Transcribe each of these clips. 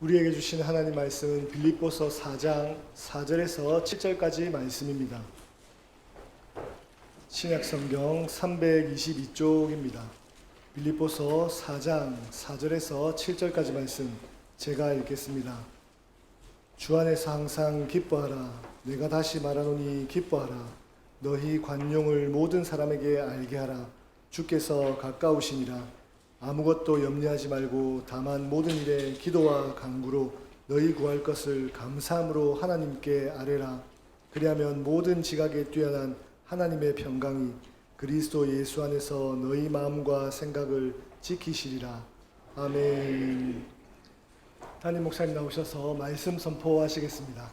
우리에게 주신 하나님 말씀은 빌립보서 4장 4절에서 7절까지 말씀입니다. 신약성경 322쪽입니다. 빌립보서 4장 4절에서 7절까지 말씀 제가 읽겠습니다. 주 안에서 항상 기뻐하라. 내가 다시 말하노니 기뻐하라. 너희 관용을 모든 사람에게 알게 하라. 주께서 가까우시니라. 아무것도 염려하지 말고 다만 모든 일에 기도와 간구로 너희 구할 것을 감사함으로 하나님께 아뢰라. 그리하면 모든 지각에 뛰어난 하나님의 평강이 그리스도 예수 안에서 너희 마음과 생각을 지키시리라. 아멘. 담임 목사님 나오셔서 말씀 선포하시겠습니다.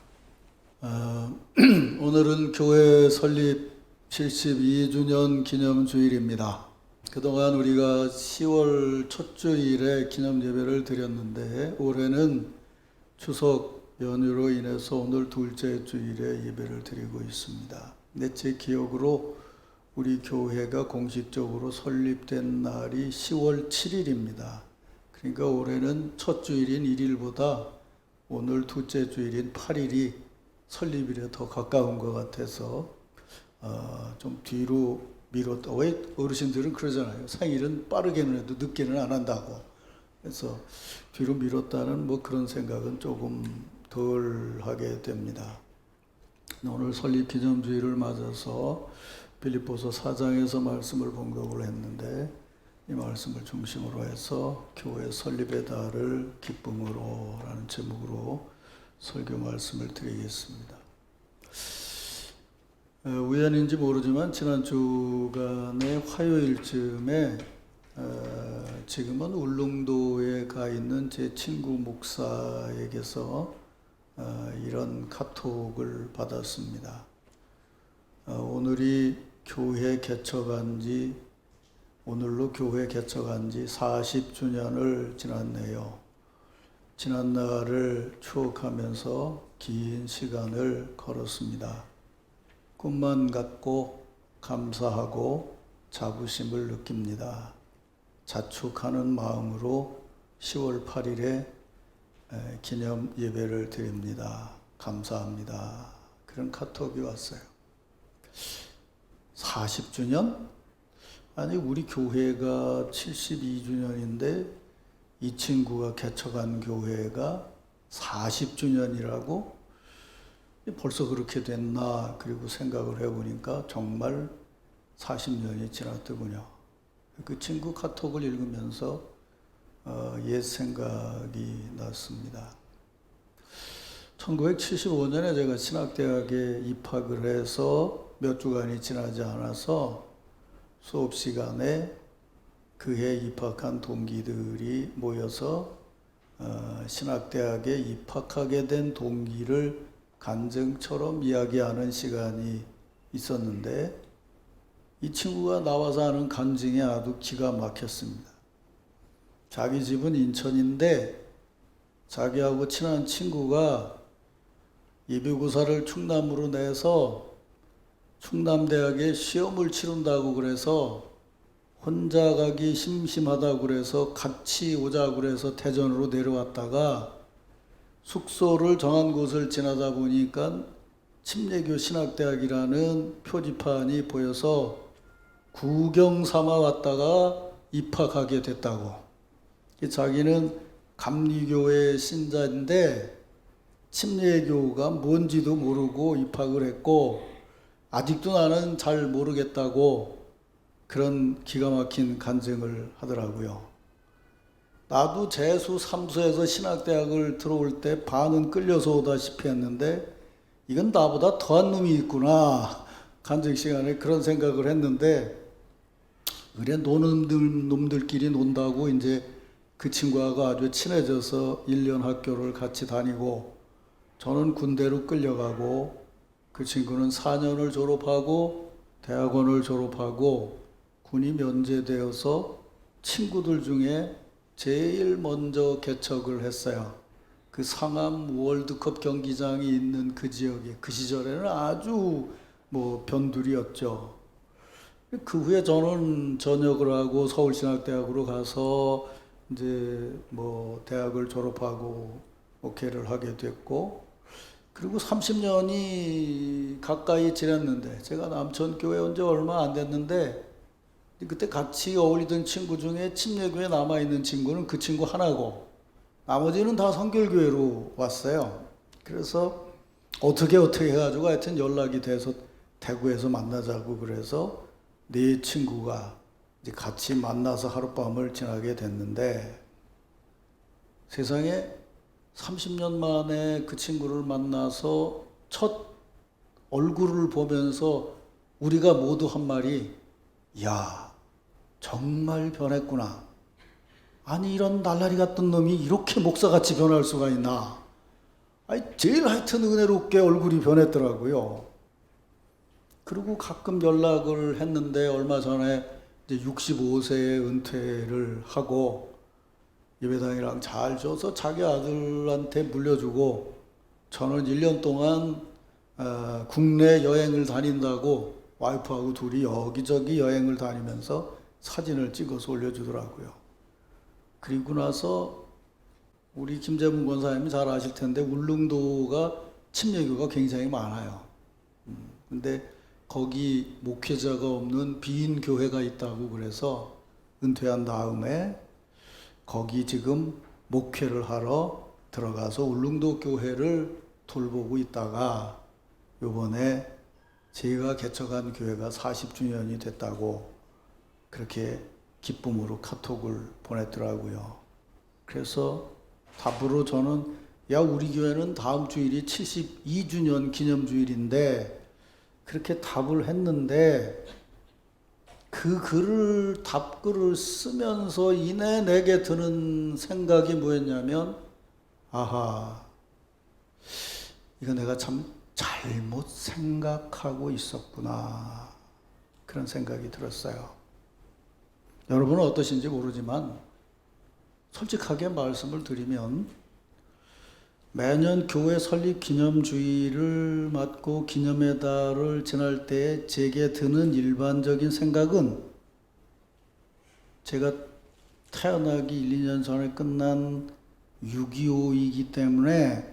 오늘은 교회 설립 72주년 기념주일입니다. 그동안 우리가 10월 첫 주일에 기념 예배를 드렸는데 올해는 추석 연휴로 인해서 오늘 둘째 주일에 예배를 드리고 있습니다. 제 기억으로 우리 교회가 공식적으로 설립된 날이 10월 7일입니다. 그러니까 올해는 첫 주일인 1일보다 오늘 둘째 주일인 8일이 설립일에 더 가까운 것 같아서 좀 뒤로 미뤘다. 왜 어르신들은 그러잖아요. 생일은 빠르게는 해도 늦게는 안 한다고. 그래서 뒤로 미뤘다는 그런 생각은 조금 덜 하게 됩니다. 오늘 설립 기념주일을 맞아서 빌립보서 4장에서 말씀을 봉독을 했는데 이 말씀을 중심으로 해서 교회 설립의 달을 기쁨으로 라는 제목으로 설교 말씀을 드리겠습니다. 우연인지 모르지만 지난 주간의 화요일쯤에 지금은 울릉도에 가 있는 제 친구 목사에게서 이런 카톡을 받았습니다. 오늘로 교회 개척한 지 40주년을 지났네요. 지난 날을 추억하면서 긴 시간을 걸었습니다. 꿈만 같고 감사하고 자부심을 느낍니다. 자축하는 마음으로 10월 8일에 기념 예배를 드립니다. 감사합니다. 그런 카톡이 왔어요. 40주년? 아니 우리 교회가 72주년인데 이 친구가 개척한 교회가 40주년이라고? 벌써 그렇게 됐나? 그리고 생각을 해보니까 정말 40년이 지났더군요. 그 친구 카톡을 읽으면서 옛 생각이 났습니다. 1975년에 제가 신학대학에 입학을 해서 몇 주간이 지나지 않아서 수업 시간에 그해 입학한 동기들이 모여서 신학대학에 입학하게 된 동기를 간증처럼 이야기하는 시간이 있었는데 이 친구가 나와서 하는 간증이 아주 기가 막혔습니다. 자기 집은 인천인데 자기하고 친한 친구가 예비고사를 충남으로 내서 충남대학에 시험을 치른다고 그래서 혼자 가기 심심하다고 그래서 같이 오자고 그래서 대전으로 내려왔다가 숙소를 정한 곳을 지나다 보니까 침례교 신학대학이라는 표지판이 보여서 구경 삼아 왔다가 입학하게 됐다고. 자기는 감리교회 신자인데 침례교가 뭔지도 모르고 입학을 했고 아직도 나는 잘 모르겠다고 그런 기가 막힌 간증을 하더라고요. 나도 재수 3수에서 신학대학을 들어올 때 반은 끌려서 오다시피 했는데 이건 나보다 더한 놈이 있구나. 간증 시간에 그런 생각을 했는데 그래 노는 놈들끼리 논다고 이제 그 친구하고 아주 친해져서 1년 학교를 같이 다니고 저는 군대로 끌려가고 그 친구는 4년을 졸업하고 대학원을 졸업하고 군이 면제되어서 친구들 중에 제일 먼저 개척을 했어요. 그 상암 월드컵 경기장이 있는 그 지역에 그 시절에는 아주 변두리였죠. 그 후에 저는 전역을 하고 서울신학대학으로 가서 이제 대학을 졸업하고 목회를 하게 됐고, 그리고 30년이 가까이 지났는데, 제가 남천교회 온 지 얼마 안 됐는데, 그때 같이 어울리던 친구 중에 침례교회 남아있는 친구는 그 친구 하나고, 나머지는 다 성결교회로 왔어요. 그래서 어떻게 해가지고 하여튼 연락이 돼서 대구에서 만나자고, 그래서 네 친구가 이제 같이 만나서 하룻밤을 지나게 됐는데, 세상에 30년 만에 그 친구를 만나서 첫 얼굴을 보면서 우리가 모두 한 말이, 야, 정말 변했구나. 아니, 이런 날라리 같던 놈이 이렇게 목사같이 변할 수가 있나. 아니, 제일 하여튼 은혜롭게 얼굴이 변했더라고요. 그리고 가끔 연락을 했는데, 얼마 전에 이제 65세에 은퇴를 하고 예배당이랑 잘 줘서 자기 아들한테 물려주고, 저는 1년 동안 국내 여행을 다닌다고 와이프하고 둘이 여기저기 여행을 다니면서 사진을 찍어서 올려주더라고요. 그리고 나서 우리 김재문 권사님이 잘 아실 텐데, 울릉도가 침례교가 굉장히 많아요. 근데 거기 목회자가 없는 빈 교회가 있다고, 그래서 은퇴한 다음에 거기 지금 목회를 하러 들어가서 울릉도 교회를 돌보고 있다가, 요번에 제가 개척한 교회가 40주년이 됐다고 그렇게 기쁨으로 카톡을 보냈더라고요. 그래서 답으로 저는, 야, 우리 교회는 다음 주일이 72주년 기념주일인데, 그렇게 답을 했는데, 그 글을, 답글을 쓰면서 이내 내게 드는 생각이 뭐였냐면, 아하, 이거 내가 참 잘못 생각하고 있었구나, 그런 생각이 들었어요. 여러분은 어떠신지 모르지만 솔직하게 말씀을 드리면, 매년 교회 설립 기념주일을 맞고 기념의 달을 지날 때 제게 드는 일반적인 생각은, 제가 태어나기 1, 2년 전에 끝난 6.25이기 때문에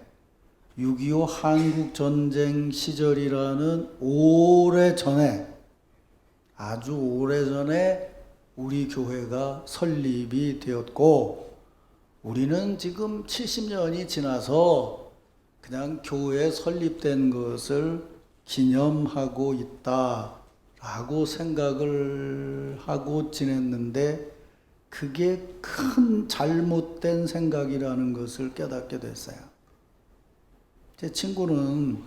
6.25 한국전쟁 시절이라는 오래전에, 아주 오래전에 우리 교회가 설립이 되었고, 우리는 지금 70년이 지나서 그냥 교회 설립된 것을 기념하고 있다라고 생각을 하고 지냈는데, 그게 큰 잘못된 생각이라는 것을 깨닫게 됐어요. 제 친구는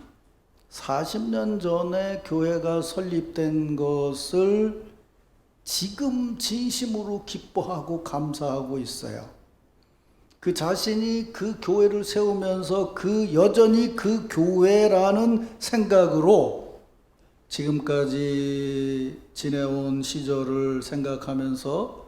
40년 전에 교회가 설립된 것을 지금 진심으로 기뻐하고 감사하고 있어요. 그 자신이 그 교회를 세우면서 여전히 그 교회라는 생각으로 지금까지 지내온 시절을 생각하면서,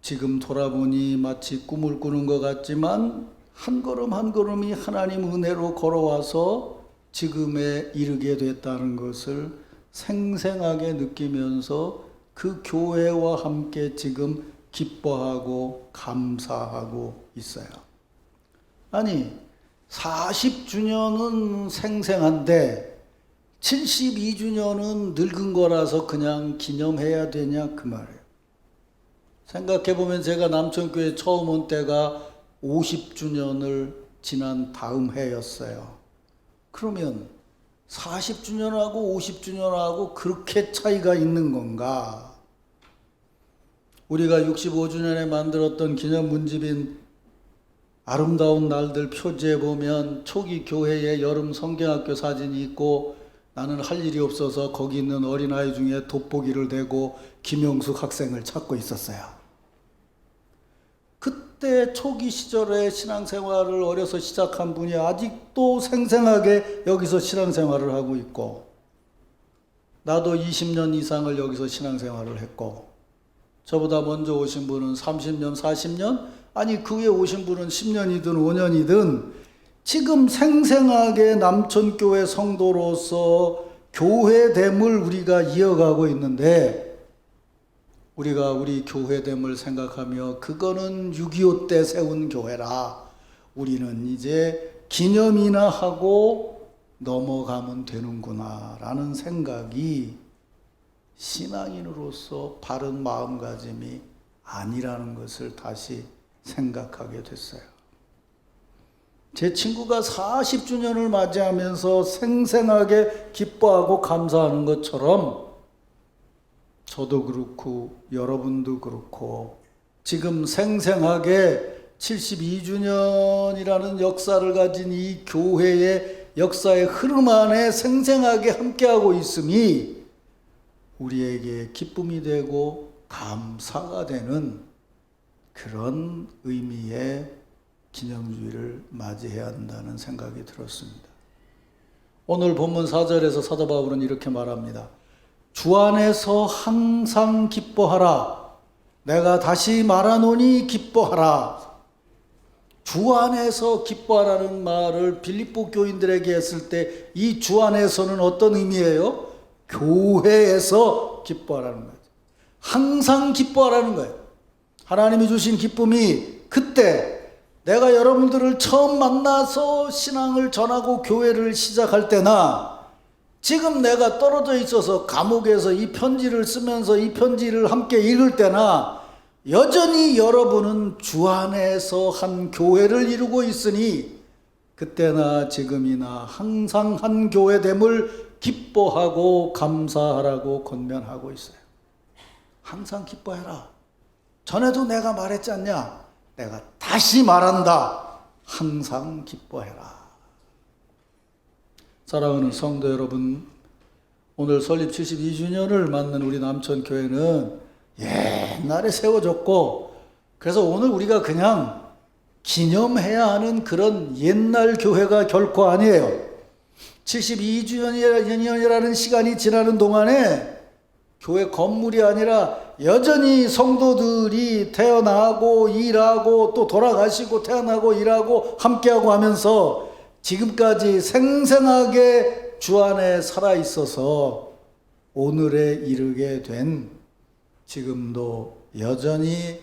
지금 돌아보니 마치 꿈을 꾸는 것 같지만 한 걸음 한 걸음이 하나님 은혜로 걸어와서 지금에 이르게 됐다는 것을 생생하게 느끼면서 그 교회와 함께 지금 기뻐하고 감사하고 있어요. 아니, 40주년은 생생한데 72주년은 늙은 거라서 그냥 기념해야 되냐, 그 말이에요. 생각해보면 제가 남천교회 처음 온 때가 50주년을 지난 다음 해였어요. 그러면 40주년하고 50주년하고 그렇게 차이가 있는 건가? 우리가 65주년에 만들었던 기념 문집인 아름다운 날들 표지에 보면 초기 교회의 여름 성경학교 사진이 있고, 나는 할 일이 없어서 거기 있는 어린아이 중에 돋보기를 대고 김영숙 학생을 찾고 있었어요. 그때 초기 시절에 신앙생활을 어려서 시작한 분이 아직도 생생하게 여기서 신앙생활을 하고 있고, 나도 20년 이상을 여기서 신앙생활을 했고, 저보다 먼저 오신 분은 30년, 40년, 아니 그 위에 오신 분은 10년이든 5년이든 지금 생생하게 남천교회 성도로서 교회됨을 우리가 이어가고 있는데, 우리가 우리 교회됨을 생각하며 그거는 6.25 때 세운 교회라, 우리는 이제 기념이나 하고 넘어가면 되는구나 라는 생각이 신앙인으로서 바른 마음가짐이 아니라는 것을 다시 생각하게 됐어요. 제 친구가 40주년을 맞이하면서 생생하게 기뻐하고 감사하는 것처럼 저도 그렇고 여러분도 그렇고 지금 생생하게 72주년이라는 역사를 가진 이 교회의 역사의 흐름 안에 생생하게 함께하고 있음이 우리에게 기쁨이 되고 감사가 되는 그런 의미의 기념주의를 맞이해야 한다는 생각이 들었습니다. 오늘 본문 4절에서 사도 바울은 이렇게 말합니다. 주 안에서 항상 기뻐하라. 내가 다시 말하노니 기뻐하라. 주 안에서 기뻐하라는 말을 빌립보 교인들에게 했을 때 이 주 안에서는 어떤 의미예요? 교회에서 기뻐하라는 거죠. 항상 기뻐하라는 거예요. 하나님이 주신 기쁨이 그때 내가 여러분들을 처음 만나서 신앙을 전하고 교회를 시작할 때나 지금 내가 떨어져 있어서 감옥에서 이 편지를 쓰면서 이 편지를 함께 읽을 때나 여전히 여러분은 주 안에서 한 교회를 이루고 있으니 그때나 지금이나 항상 한 교회됨을 기뻐하고 감사하라고 권면하고 있어요. 항상 기뻐해라. 전에도 내가 말했지 않냐? 내가 다시 말한다. 항상 기뻐해라. 사랑하는 성도 여러분, 오늘 설립 72주년을 맞는 우리 남천교회는 옛날에 세워졌고 그래서 오늘 우리가 그냥 기념해야 하는 그런 옛날 교회가 결코 아니에요. 72주년이라는 시간이 지나는 동안에 교회 건물이 아니라 여전히 성도들이 태어나고 일하고 또 돌아가시고 태어나고 일하고 함께하고 하면서 지금까지 생생하게 주 안에 살아있어서 오늘에 이르게 된 지금도 여전히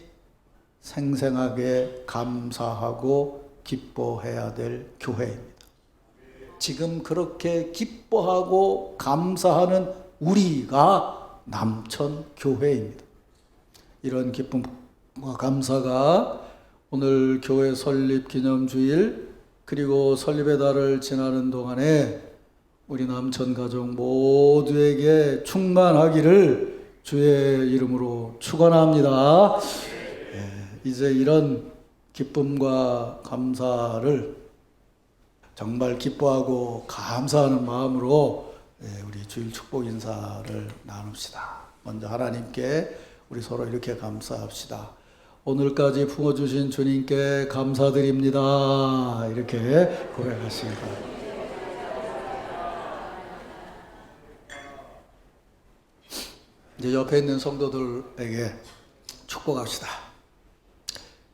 생생하게 감사하고 기뻐해야 될 교회입니다. 지금 그렇게 기뻐하고 감사하는 우리가 남천교회입니다. 이런 기쁨과 감사가 오늘 교회 설립 기념주일 그리고 설립의 달을 지나는 동안에 우리 남천 가족 모두에게 충만하기를 주의 이름으로 축원합니다. 이제 이런 기쁨과 감사를 정말 기뻐하고 감사하는 마음으로 우리 주일 축복 인사를 나눕시다. 먼저 하나님께 우리 서로 이렇게 감사합시다. 오늘까지 품어주신 주님께 감사드립니다. 이렇게 고백하십니다. 이제 옆에 있는 성도들에게 축복합시다.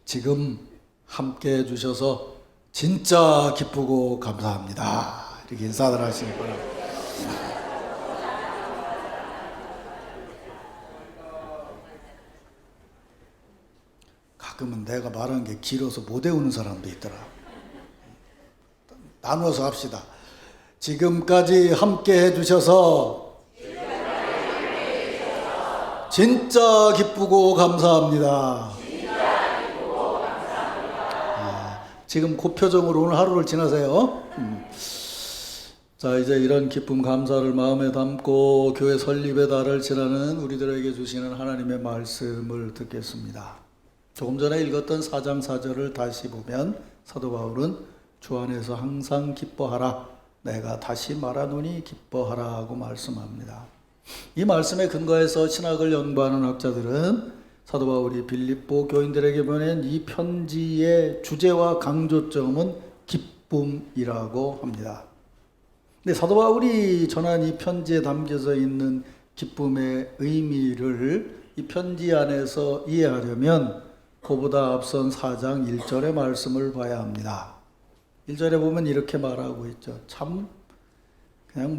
지금 함께 해주셔서 진짜 기쁘고 감사합니다. 이렇게 인사들 하시기 바랍니다. 가끔은 내가 말하는 게 길어서 못 외우는 사람도 있더라. 나눠서 합시다. 지금까지 함께 해주셔서 진짜 기쁘고 감사합니다. 지금 그 표정으로 오늘 하루를 지나세요. 자, 이제 이런 기쁨 감사를 마음에 담고 교회 설립의 달을 지나는 우리들에게 주시는 하나님의 말씀을 듣겠습니다. 조금 전에 읽었던 4장 4절을 다시 보면 사도 바울은 주 안에서 항상 기뻐하라. 내가 다시 말하노니 기뻐하라 하고 말씀합니다. 이 말씀에 근거해서 신학을 연구하는 학자들은 사도 바울이 빌립보 교인들에게 보낸 이 편지의 주제와 강조점은 기쁨이라고 합니다. 근데 사도 바울이 전한 이 편지에 담겨져 있는 기쁨의 의미를 이 편지 안에서 이해하려면 그보다 앞선 4장 1절의 말씀을 봐야 합니다. 1절에 보면 이렇게 말하고 있죠. 참 그냥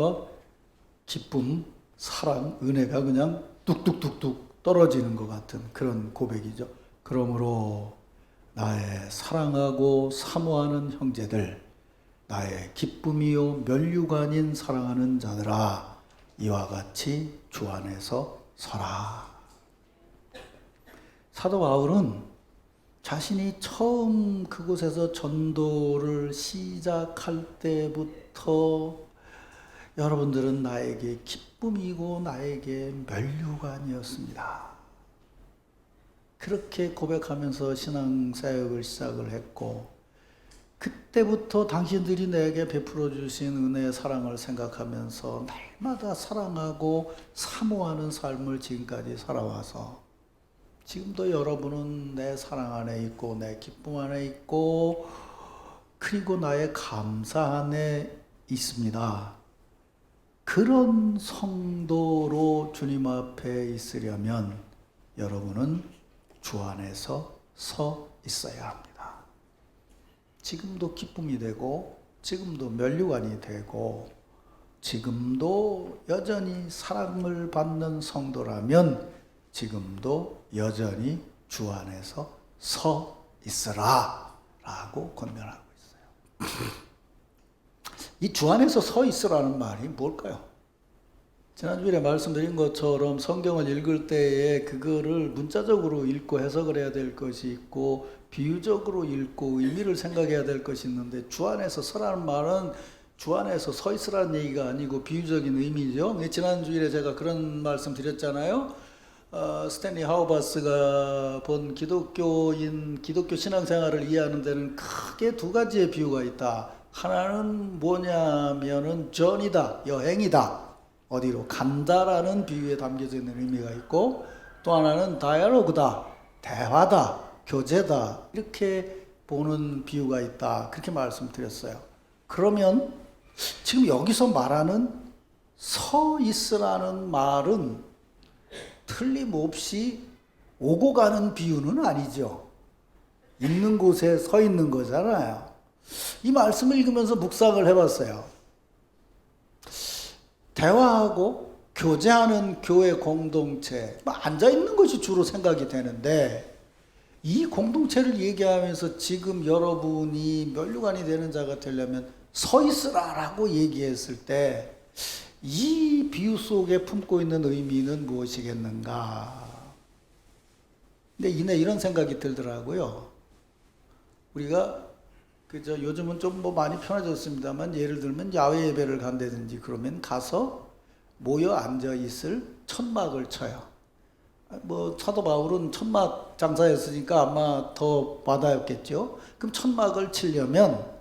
기쁨, 사랑, 은혜가 그냥 뚝뚝뚝뚝 떨어지는 것 같은 그런 고백이죠. 그러므로 나의 사랑하고 사모하는 형제들, 나의 기쁨이요 면류관인 사랑하는 자들아, 이와 같이 주 안에서 서라. 사도 바울은 자신이 처음 그곳에서 전도를 시작할 때부터 여러분들은 나에게 기쁨이고 나에게 면류관이었습니다. 그렇게 고백하면서 신앙사역을 시작을 했고, 그때부터 당신들이 내게 베풀어 주신 은혜의 사랑을 생각하면서 날마다 사랑하고 사모하는 삶을 지금까지 살아와서 지금도 여러분은 내 사랑 안에 있고 내 기쁨 안에 있고 그리고 나의 감사 안에 있습니다. 그런 성도로 주님 앞에 있으려면 여러분은 주 안에서 서 있어야 합니다. 지금도 기쁨이 되고 지금도 면류관이 되고 지금도 여전히 사랑을 받는 성도라면 지금도 여전히 주 안에서 서 있으라 라고 권면하고 있어요. 이 주 안에서 서 있으라는 말이 뭘까요? 지난주에 말씀드린 것처럼 성경을 읽을 때에 그거를 문자적으로 읽고 해석을 해야 될 것이 있고 비유적으로 읽고 의미를 생각해야 될 것이 있는데, 주 안에서 서라는 말은 주 안에서 서 있으라는 얘기가 아니고 비유적인 의미죠. 지난주에 제가 그런 말씀 드렸잖아요. 스탠리 하우바스가 본 기독교 신앙생활을 이해하는 데는 크게 두 가지의 비유가 있다. 하나는 뭐냐면은 전이다, 여행이다, 어디로 간다라는 비유에 담겨져 있는 의미가 있고, 또 하나는 다이얼로그다, 대화다, 교제다, 이렇게 보는 비유가 있다. 그렇게 말씀드렸어요. 그러면 지금 여기서 말하는 서 있으라는 말은 틀림없이 오고 가는 비유는 아니죠. 있는 곳에 서 있는 거잖아요. 이 말씀을 읽으면서 묵상을 해봤어요. 대화하고 교제하는 교회 공동체, 앉아있는 것이 주로 생각이 되는데, 이 공동체를 얘기하면서 지금 여러분이 면류관이 되는 자가 되려면 서 있으라라고 얘기했을 때 이 비유 속에 품고 있는 의미는 무엇이겠는가? 근데 이런 생각이 들더라고요. 우리가 요즘은 좀 많이 편해졌습니다만, 예를 들면 야외 예배를 간다든지 그러면 가서 모여 앉아 있을 천막을 쳐요. 사도 바울은 천막 장사였으니까 아마 더 바다였겠죠. 그럼 천막을 치려면,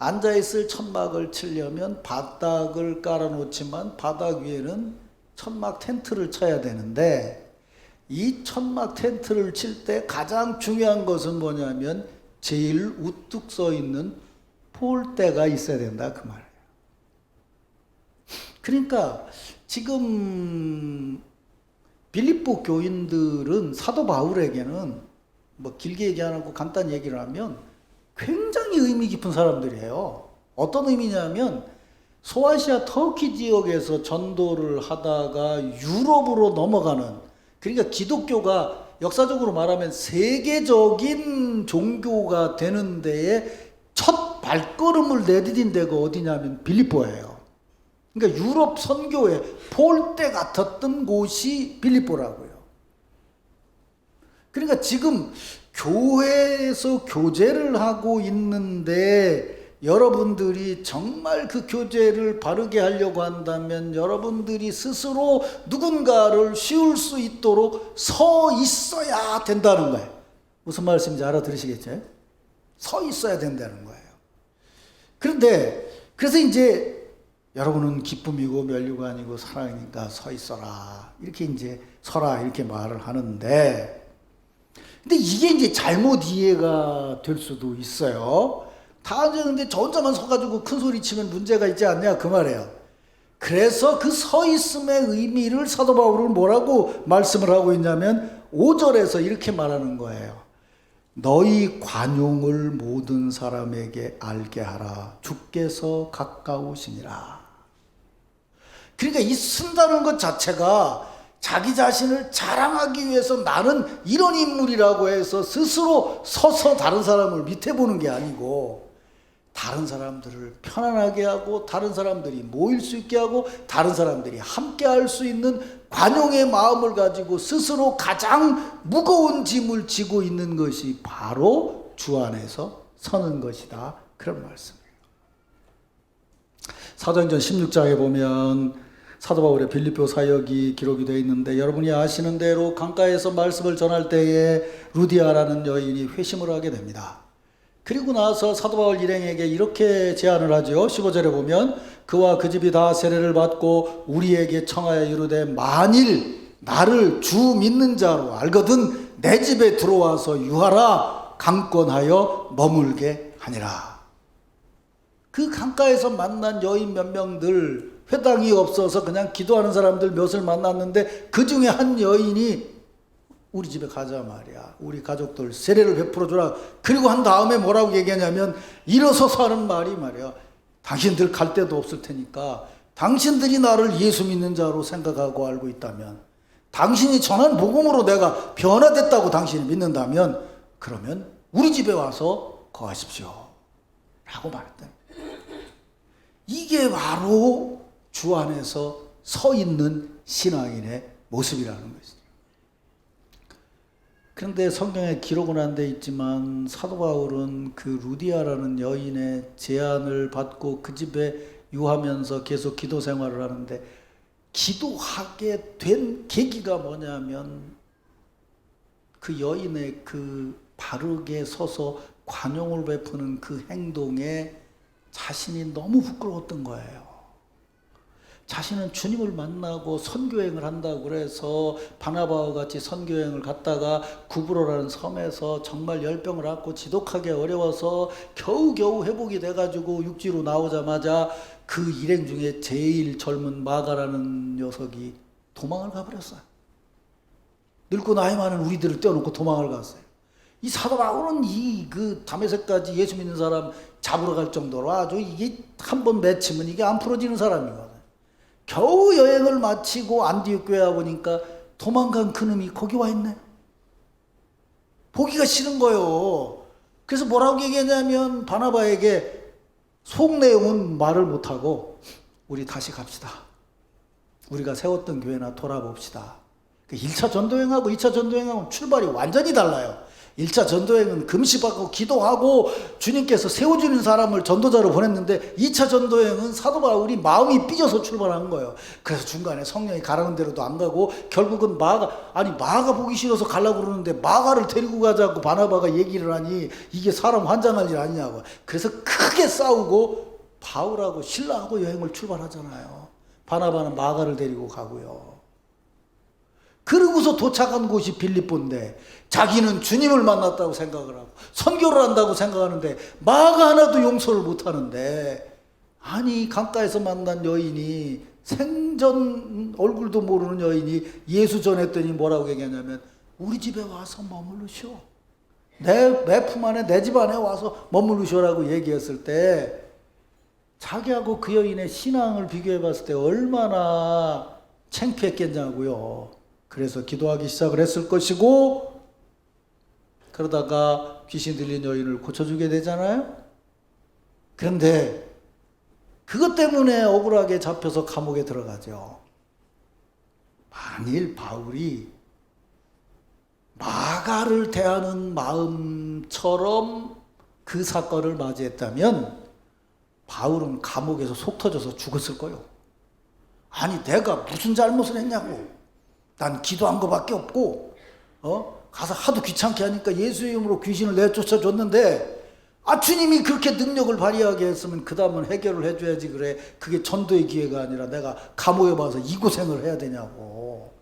앉아있을 천막을 치려면 바닥을 깔아놓지만 바닥 위에는 천막 텐트를 쳐야 되는데, 이 천막 텐트를 칠 때 가장 중요한 것은 뭐냐면 제일 우뚝 서 있는 폴대가 있어야 된다, 그 말이에요. 그러니까 지금 빌립보 교인들은 사도 바울에게는 길게 얘기 안 하고 간단히 얘기를 하면 굉장히 의미 깊은 사람들이에요. 어떤 의미냐면, 소아시아 터키 지역에서 전도를 하다가 유럽으로 넘어가는, 그러니까 기독교가 역사적으로 말하면 세계적인 종교가 되는 데에 첫 발걸음을 내디딘 데가 어디냐면 빌립보예요. 그러니까 유럽 선교의 폴대 같았던 곳이 빌립보라고요. 그러니까 지금 교회에서 교제를 하고 있는데 여러분들이 정말 그 교제를 바르게 하려고 한다면 여러분들이 스스로 누군가를 씌울 수 있도록 서 있어야 된다는 거예요. 무슨 말씀인지 알아들으시겠죠? 서 있어야 된다는 거예요. 그래서 이제 여러분은 기쁨이고 면류관이고 사랑이니까 서 있어라, 이렇게 이제 서라, 이렇게 말을 하는데, 근데 이게 이제 잘못 이해가 될 수도 있어요. 다 앉았는데 저 혼자만 서가지고 큰 소리 치면 문제가 있지 않냐, 그 말이에요. 그래서 그 서 있음의 의미를 사도 바울은 뭐라고 말씀을 하고 있냐면 5절에서 이렇게 말하는 거예요. 너희 관용을 모든 사람에게 알게 하라. 주께서 가까우시니라. 그러니까 이 쓴다는 것 자체가 자기 자신을 자랑하기 위해서 나는 이런 인물이라고 해서 스스로 서서 다른 사람을 밑에 보는 게 아니고, 다른 사람들을 편안하게 하고 다른 사람들이 모일 수 있게 하고 다른 사람들이 함께 할 수 있는 관용의 마음을 가지고 스스로 가장 무거운 짐을 지고 있는 것이 바로 주 안에서 서는 것이다, 그런 말씀이에요. 사도행전 16장에 보면 사도 바울의 빌립보 사역이 기록이 되어 있는데, 여러분이 아시는 대로 강가에서 말씀을 전할 때에 루디아라는 여인이 회심을 하게 됩니다. 그리고 나서 사도 바울 일행에게 이렇게 제안을 하죠. 15절에 보면 그와 그 집이 다 세례를 받고 우리에게 청하여 이르되 만일 나를 주 믿는 자로 알거든 내 집에 들어와서 유하라, 강권하여 머물게 하니라. 그 강가에서 만난 여인 몇 명들, 회당이 없어서 그냥 기도하는 사람들 몇을 만났는데 그 중에 한 여인이 우리 집에 가자 말이야. 우리 가족들 세례를 베풀어 주라. 그리고 한 다음에 뭐라고 얘기하냐면 일어서서 하는 말이 말이야. 당신들 갈 데도 없을 테니까 당신들이 나를 예수 믿는 자로 생각하고 알고 있다면, 당신이 전한 복음으로 내가 변화됐다고 당신이 믿는다면 그러면 우리 집에 와서 거하십시오 라고 말했다. 이게 바로 주 안에서 서 있는 신앙인의 모습이라는 것이죠. 그런데 성경에 기록은 안 돼 있지만 사도 바울은 그 루디아라는 여인의 제안을 받고 그 집에 유하면서 계속 기도 생활을 하는데, 기도하게 된 계기가 뭐냐면 그 여인의 그 바르게 서서 관용을 베푸는 그 행동에 자신이 너무 부끄러웠던 거예요. 자신은 주님을 만나고 선교행을 한다고 그래서 바나바와 같이 선교행을 갔다가 구브로라는 섬에서 정말 열병을 앓고 지독하게 어려워서 겨우겨우 회복이 돼가지고 육지로 나오자마자 그 일행 중에 제일 젊은 마가라는 녀석이 도망을 가버렸어요. 늙고 나이 많은 우리들을 떼어놓고 도망을 갔어요. 이 사도 바울은 그 다메섹까지 예수 믿는 사람 잡으러 갈 정도로 아주 이게 한번 맺히면 이게 안 풀어지는 사람이거든. 겨우 여행을 마치고 안디옥 교회 와보니까 도망간 그놈이 거기 와 있네. 보기가 싫은 거예요. 그래서 뭐라고 얘기했냐면 바나바에게 속 내용은 말을 못하고 우리 다시 갑시다. 우리가 세웠던 교회나 돌아봅시다. 1차 전도행하고 2차 전도행하고 출발이 완전히 달라요. 1차 전도행은 금시받고 기도하고 주님께서 세워주는 사람을 전도자로 보냈는데, 2차 전도행은 사도 바울이 마음이 삐져서 출발한 거예요. 그래서 중간에 성령이 가라는 대로도 안 가고 결국은 마가 보기 싫어서 가려고 그러는데 마가를 데리고 가자고 바나바가 얘기를 하니 이게 사람 환장할 일 아니냐고. 그래서 크게 싸우고 바울하고 신라하고 여행을 출발하잖아요. 바나바는 마가를 데리고 가고요. 그러고서 도착한 곳이 빌립보인데 자기는 주님을 만났다고 생각을 하고 선교를 한다고 생각하는데 마가 하나도 용서를 못하는데, 아니 강가에서 만난 여인이, 생전 얼굴도 모르는 여인이 예수 전했더니 뭐라고 얘기하냐면 우리 집에 와서 머물르시오. 내 품 안에, 내 집 안에 와서 머물르시오라고 얘기했을 때 자기하고 그 여인의 신앙을 비교해 봤을 때 얼마나 창피했겠냐고요. 그래서 기도하기 시작을 했을 것이고, 그러다가 귀신 들린 여인을 고쳐주게 되잖아요. 그런데 그것 때문에 억울하게 잡혀서 감옥에 들어가죠. 만일 바울이 마가를 대하는 마음처럼 그 사건을 맞이했다면 바울은 감옥에서 속 터져서 죽었을 거예요. 아니 내가 무슨 잘못을 했냐고. 난 기도한 거밖에 없고 가서 하도 귀찮게 하니까 예수의 이름으로 귀신을 내쫓아 줬는데, 주님이 그렇게 능력을 발휘하게 했으면 그 다음은 해결을 해줘야지. 그래, 그게 전도의 기회가 아니라 내가 감옥에 와서 이 고생을 해야 되냐고.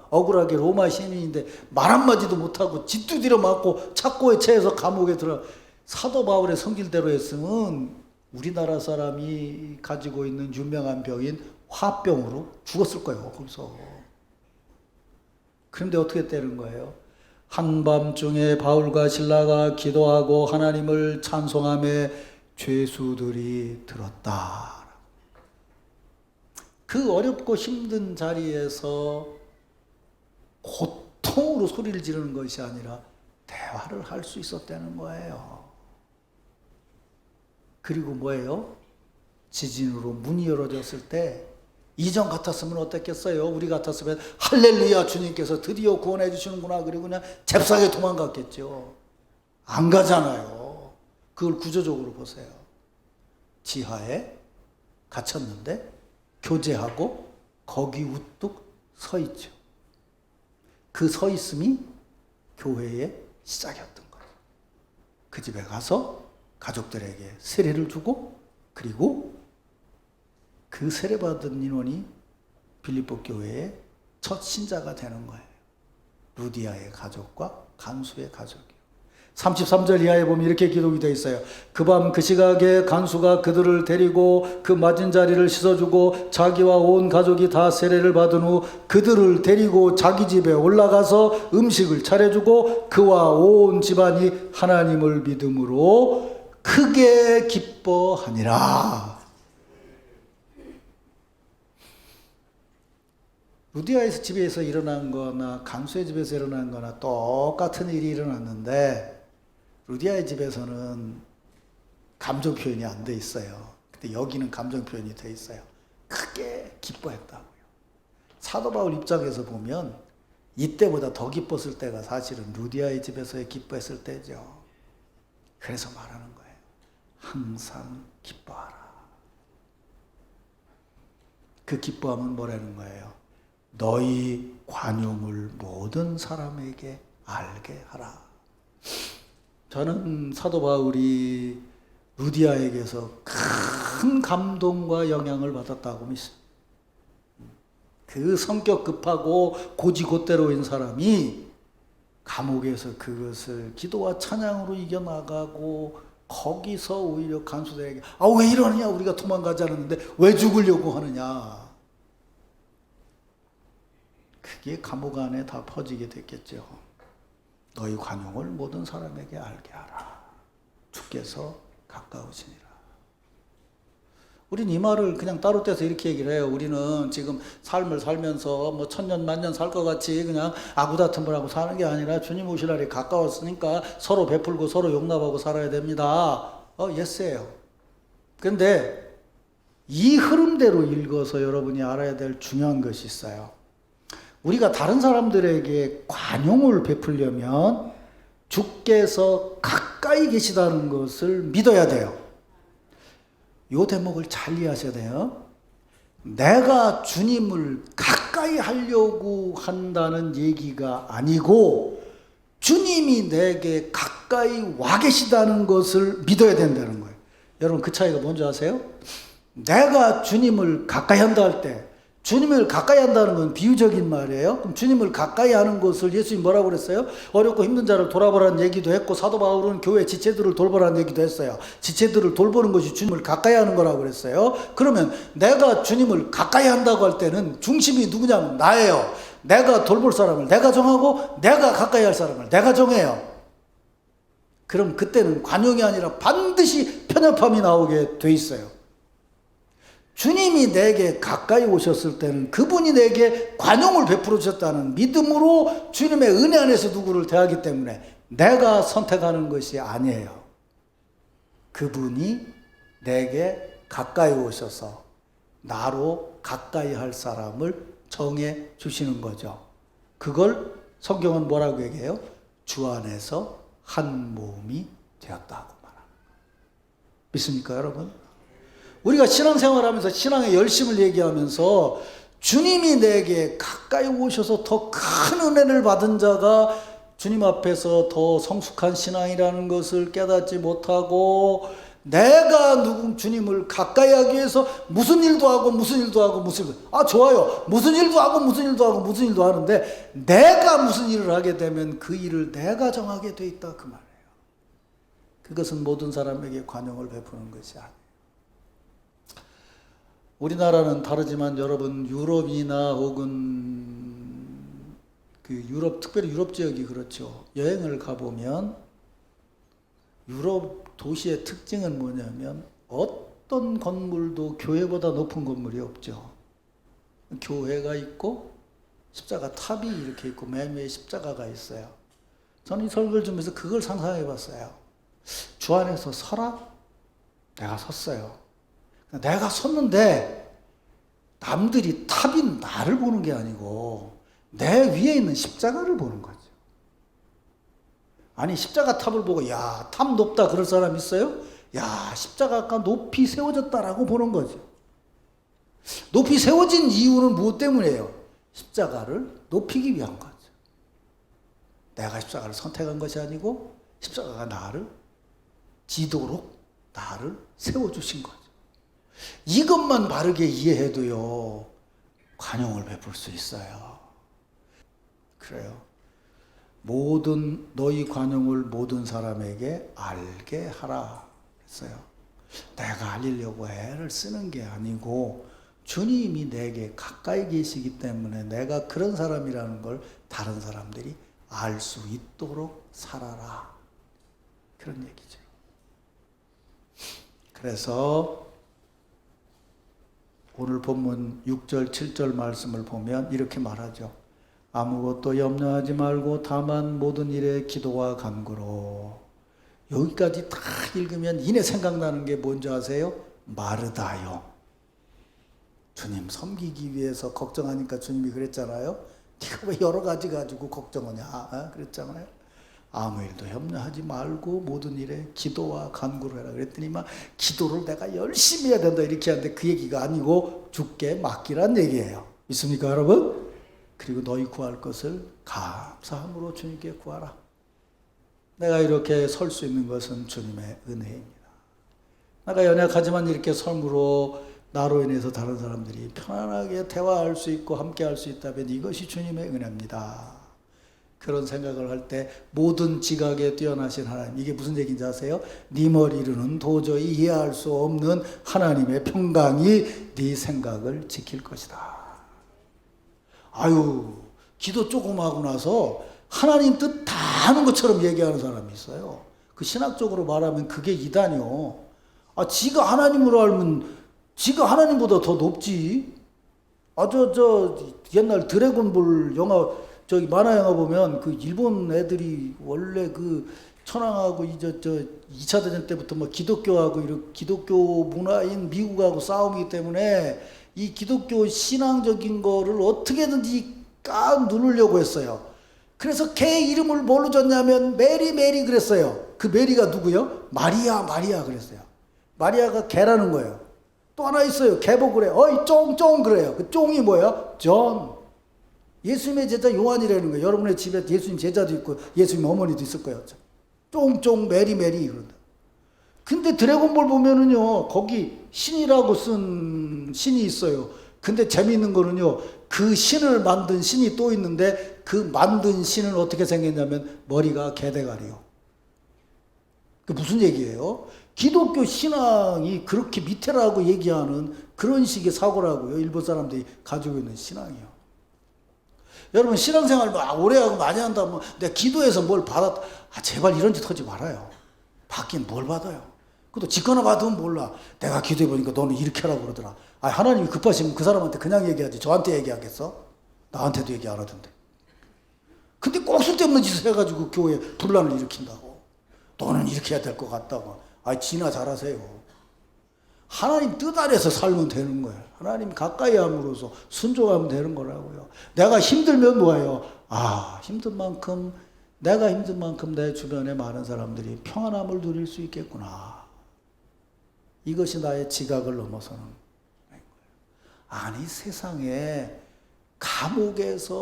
억울하게 로마 시민인데 말 한마디도 못하고 짓두드려 맞고 착고에 처해서 감옥에 들어. 사도 바울의 성질대로 했으면 우리나라 사람이 가지고 있는 유명한 병인 화병으로 죽었을 거예요, 거기서. 그런데 어떻게 되는 거예요? 한밤중에 바울과 실라가 기도하고 하나님을 찬송하며 죄수들이 들었다. 그 어렵고 힘든 자리에서 고통으로 소리를 지르는 것이 아니라 대화를 할 수 있었다는 거예요. 그리고 뭐예요? 지진으로 문이 열어졌을 때 이전 같았으면 어땠겠어요? 우리 같았으면 할렐루야, 주님께서 드디어 구원해 주시는구나, 그리고 그냥 잽싸게 도망갔겠죠. 안 가잖아요. 그걸 구조적으로 보세요. 지하에 갇혔는데 교제하고 거기 우뚝 서 있죠. 그 서 있음이 교회의 시작이었던 거예요. 그 집에 가서 가족들에게 세례를 주고, 그리고 그 세례받은 인원이 빌립보 교회의 첫 신자가 되는 거예요. 루디아의 가족과 간수의 가족이요. 33절 이하에 보면 이렇게 기록이 되어 있어요. 그 밤 그 시각에 간수가 그들을 데리고 그 맞은 자리를 씻어주고 자기와 온 가족이 다 세례를 받은 후 그들을 데리고 자기 집에 올라가서 음식을 차려주고 그와 온 집안이 하나님을 믿음으로 크게 기뻐하니라. 루디아에서 집에서 일어난 거나 간수의 집에서 일어난 거나 똑같은 일이 일어났는데, 루디아의 집에서는 감정 표현이 안 돼 있어요. 근데 여기는 감정 표현이 돼 있어요. 크게 기뻐했다고요. 사도 바울 입장에서 보면 이때보다 더 기뻤을 때가 사실은 루디아의 집에서의 기뻐했을 때죠. 그래서 말하는 거예요. 항상 기뻐하라. 그 기뻐함은 뭐라는 거예요? 너희 관용을 모든 사람에게 알게 하라. 저는 사도 바울이 루디아에게서 큰 감동과 영향을 받았다고 믿습니다. 그 성격 급하고 고지고대로인 사람이 감옥에서 그것을 기도와 찬양으로 이겨나가고, 거기서 오히려 간수들에게 왜 이러느냐, 우리가 도망가지 않았는데 왜 죽으려고 하느냐, 그게 감옥 안에 다 퍼지게 됐겠죠. 너희 관용을 모든 사람에게 알게 하라. 주께서 가까우시니라. 우린 이 말을 그냥 따로 떼서 이렇게 얘기를 해요. 우리는 지금 삶을 살면서 뭐 천년 만년 살 것 같이 그냥 아구다툼을 하고 사는 게 아니라 주님 오실 날이 가까웠으니까 서로 베풀고 서로 용납하고 살아야 됩니다. 예스예요. 그런데 이 흐름대로 읽어서 여러분이 알아야 될 중요한 것이 있어요. 우리가 다른 사람들에게 관용을 베풀려면 주께서 가까이 계시다는 것을 믿어야 돼요. 이 대목을 잘 이해하셔야 돼요. 내가 주님을 가까이 하려고 한다는 얘기가 아니고 주님이 내게 가까이 와 계시다는 것을 믿어야 된다는 거예요. 여러분, 그 차이가 뭔지 아세요? 내가 주님을 가까이 한다 할 때, 주님을 가까이 한다는 건 비유적인 말이에요. 그럼 주님을 가까이 하는 것을 예수님이 뭐라고 그랬어요? 어렵고 힘든 자를 돌아보라는 얘기도 했고, 사도 바울은 교회 지체들을 돌보라는 얘기도 했어요. 지체들을 돌보는 것이 주님을 가까이 하는 거라고 그랬어요. 그러면 내가 주님을 가까이 한다고 할 때는 중심이 누구냐면 나예요. 내가 돌볼 사람을 내가 정하고 내가 가까이 할 사람을 내가 정해요. 그럼 그때는 관용이 아니라 반드시 편협함이 나오게 돼 있어요. 주님이 내게 가까이 오셨을 때는 그분이 내게 관용을 베풀어 주셨다는 믿음으로 주님의 은혜 안에서 누구를 대하기 때문에 내가 선택하는 것이 아니에요. 그분이 내게 가까이 오셔서 나로 가까이 할 사람을 정해 주시는 거죠. 그걸 성경은 뭐라고 얘기해요? 주 안에서 한 몸이 되었다고 말합니다. 믿습니까, 여러분? 우리가 신앙생활하면서 신앙의 열심을 얘기하면서 주님이 내게 가까이 오셔서 더 큰 은혜를 받은 자가 주님 앞에서 더 성숙한 신앙이라는 것을 깨닫지 못하고, 내가 주님을 가까이 하기 위해서 무슨 일도 하고 무슨 일도 하고 무슨 일도, 좋아요. 무슨 일도 하고 무슨 일도 하고 무슨 일도 하는데 내가 무슨 일을 하게 되면 그 일을 내가 정하게 돼 있다, 그 말이에요. 그것은 모든 사람에게 관용을 베푸는 것이 아니에요. 우리나라는 다르지만 여러분, 유럽이나 혹은 유럽, 특별히 유럽 지역이 그렇죠. 여행을 가보면 유럽 도시의 특징은 뭐냐면 어떤 건물도 교회보다 높은 건물이 없죠. 교회가 있고 십자가 탑이 이렇게 있고 맨 위에 십자가가 있어요. 저는 이 설교를 주면서 그걸 상상해 봤어요. 주 안에서 서라? 내가 섰어요. 내가 섰는데 남들이 탑인 나를 보는 게 아니고 내 위에 있는 십자가를 보는 거죠. 아니 십자가 탑을 보고 야, 탑 높다 그럴 사람 있어요? 야, 십자가가 높이 세워졌다라고 보는 거죠. 높이 세워진 이유는 무엇 때문이에요? 십자가를 높이기 위한 거죠. 내가 십자가를 선택한 것이 아니고 십자가가 나를 지도록 나를 세워주신 거죠. 이것만 바르게 이해해도요, 관용을 베풀 수 있어요. 그래요. 너희 관용을 모든 사람에게 알게 하라 했어요. 내가 알리려고 애를 쓰는 게 아니고 주님이 내게 가까이 계시기 때문에 내가 그런 사람이라는 걸 다른 사람들이 알 수 있도록 살아라. 그런 얘기죠. 그래서 오늘 본문 6절, 7절 말씀을 보면 이렇게 말하죠. 아무것도 염려하지 말고 다만 모든 일에 기도와 간구로. 여기까지 다 읽으면 이내 생각나는 게 뭔지 아세요? 마르다요. 주님 섬기기 위해서 걱정하니까 주님이 그랬잖아요. 네가 왜 여러 가지 가지고 걱정하냐? 그랬잖아요. 아무 일도 염려하지 말고 모든 일에 기도와 간구를 해라 그랬더니 막 기도를 내가 열심히 해야 된다 이렇게 하는데 그 얘기가 아니고 주께 맡기란 얘기예요. 있습니까 여러분? 그리고 너희 구할 것을 감사함으로 주님께 구하라. 내가 이렇게 설 수 있는 것은 주님의 은혜입니다. 내가 연약하지만 이렇게 설므로 나로 인해서 다른 사람들이 편안하게 대화할 수 있고 함께 할 수 있다면 이것이 주님의 은혜입니다. 그런 생각을 할 때 모든 지각에 뛰어나신 하나님, 이게 무슨 얘기인지 아세요? 네 머리로는 도저히 이해할 수 없는 하나님의 평강이 네 생각을 지킬 것이다. 아유, 기도 조금 하고 나서 하나님 뜻 다 아는 것처럼 얘기하는 사람이 있어요. 그 신학적으로 말하면 그게 이단이요. 지가 하나님으로 알면 지가 하나님보다 더 높지. 옛날 드래곤볼 영화, 만화 영화 보면 그 일본 애들이 원래 그 천황하고 2차 대전 때부터 뭐 기독교하고 이렇게 기독교 문화인 미국하고 싸우기 때문에 이 기독교 신앙적인 거를 어떻게든지 ቃ 누르려고 했어요. 그래서 걔 이름을 뭘로 줬냐면 메리 그랬어요. 그 메리가 누구요? 마리아 그랬어요. 마리아가 걔라는 거예요. 또 하나 있어요. 걔보고 그래. 어이 쫑 그래요. 그 쫑이 뭐예요? 존. 예수님의 제자 요한이라는 거예요. 여러분의 집에 예수님 제자도 있고 예수님 어머니도 있을 거예요. 쫑 메리 그런다. 근데 드래곤볼 보면은요, 거기 신이라고 쓴 신이 있어요. 근데 재미있는 거는요, 그 신을 만든 신이 또 있는데 그 만든 신은 어떻게 생겼냐면 머리가 개대가리요. 그 무슨 얘기예요? 기독교 신앙이 그렇게 밑에라고 얘기하는 그런 식의 사고라고요. 일본 사람들이 가지고 있는 신앙이요. 여러분 신앙생활 오래 하고 많이 한다면 내가 기도해서 뭘 받았다. 제발 이런 짓 하지 말아요. 받긴 뭘 받아요. 그것도 짓거나 받으면 몰라. 내가 기도해보니까 너는 이렇게 하라고 그러더라. 하나님이 급하시면 그 사람한테 그냥 얘기하지. 저한테 얘기하겠어? 나한테도 얘기 안 하던데. 근데 꼭 쓸데없는 짓을 해가지고 교회에 분란을 일으킨다고. 너는 이렇게 해야 될 것 같다고. 지나 잘하세요. 하나님 뜻 아래서 살면 되는 거예요. 하나님 가까이 함으로써 순종하면 되는 거라고요. 내가 힘들면 뭐예요? 내가 힘든 만큼 내 주변에 많은 사람들이 평안함을 누릴 수 있겠구나. 이것이 나의 지각을 넘어서는 거예요. 아니 세상에 감옥에서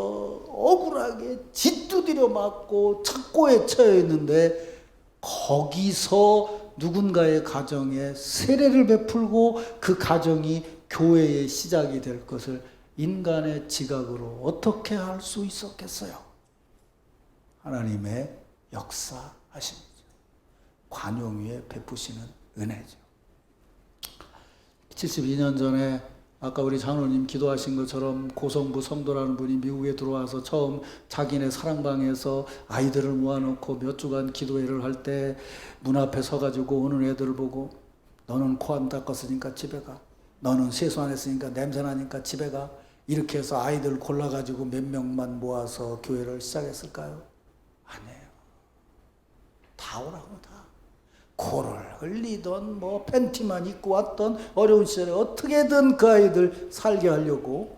억울하게 짓두드려 맞고 착고에 처해 있는데 거기서 누군가의 가정에 세례를 베풀고 그 가정이 교회의 시작이 될 것을 인간의 지각으로 어떻게 할 수 있었겠어요? 하나님의 역사하심이죠. 관용 위에 베푸시는 은혜죠. 72년 전에 아까 우리 장로님 기도하신 것처럼 고성부 성도라는 분이 미국에 들어와서 처음 자기네 사랑방에서 아이들을 모아놓고 몇 주간 기도회를 할 때 문 앞에 서가지고 오는 애들을 보고 너는 코 안 닦았으니까 집에 가. 너는 세수 안 했으니까 냄새 나니까 집에 가. 이렇게 해서 아이들 골라가지고 몇 명만 모아서 교회를 시작했을까요? 아니에요. 다 오라고 다. 코를 흘리던 뭐 팬티만 입고 왔던 어려운 시절에 어떻게든 그 아이들 살게 하려고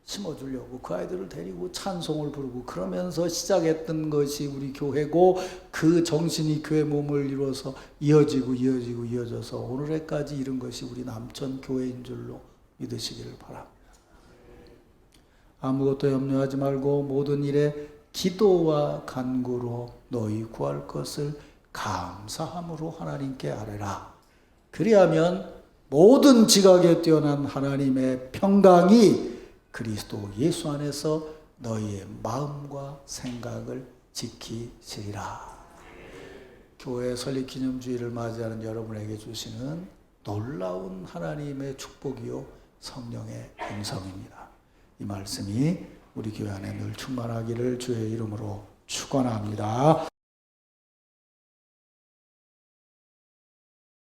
심어주려고 그 아이들을 데리고 찬송을 부르고 그러면서 시작했던 것이 우리 교회고 그 정신이 교회 몸을 이루어서 이어져서 오늘에까지 이른 것이 우리 남천 교회인 줄로 믿으시기를 바랍니다. 아무것도 염려하지 말고 모든 일에 기도와 간구로 너희 구할 것을 감사함으로 하나님께 아뢰라. 그리하면 모든 지각에 뛰어난 하나님의 평강이 그리스도 예수 안에서 너희의 마음과 생각을 지키시리라. 교회 설립기념주의를 맞이하는 여러분에게 주시는 놀라운 하나님의 축복이요 성령의 음성입니다. 이 말씀이 우리 교회 안에 늘 충만하기를 주의 이름으로 축원합니다.